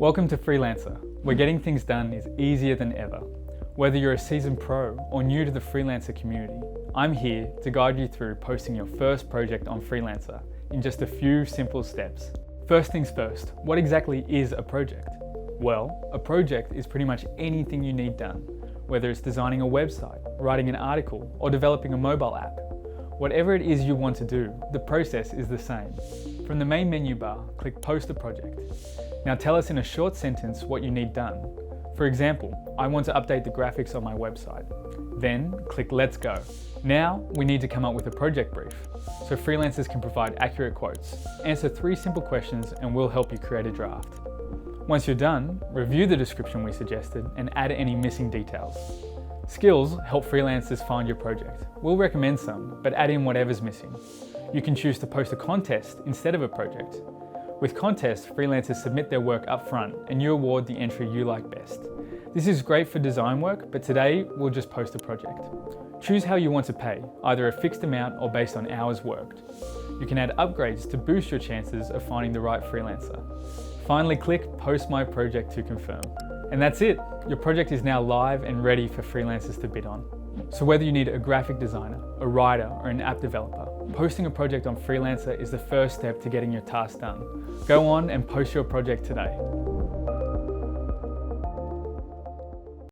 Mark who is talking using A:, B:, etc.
A: Welcome to Freelancer, where getting things done is easier than ever. Whether you're a seasoned pro or new to the Freelancer community, I'm here to guide you through posting your first project on Freelancer in just a few simple steps. First things first, what exactly is a project? Well, a project is pretty much anything you need done, whether it's designing a website, writing an article, or developing a mobile app. Whatever it is you want to do, the process is the same. From the main menu bar, click Post a Project. Now tell us in a short sentence what you need done. For example, I want to update the graphics on my website. Then click Let's Go. Now we need to come up with a project brief, so freelancers can provide accurate quotes. Answer 3 simple questions and we'll help you create a draft. Once you're done, review the description we suggested and add any missing details. Skills help freelancers find your project. We'll recommend some, but add in whatever's missing. You can choose to post a contest instead of a project. With contests, freelancers submit their work up front and you award the entry you like best. This is great for design work, but today we'll just post a project. Choose how you want to pay, either a fixed amount or based on hours worked. You can add upgrades to boost your chances of finding the right freelancer. Finally, click Post My Project to confirm. And that's it. Your project is now live and ready for freelancers to bid on. So whether you need a graphic designer, a writer, or an app developer, posting a project on Freelancer is the first step to getting your task done. Go on and post your project today.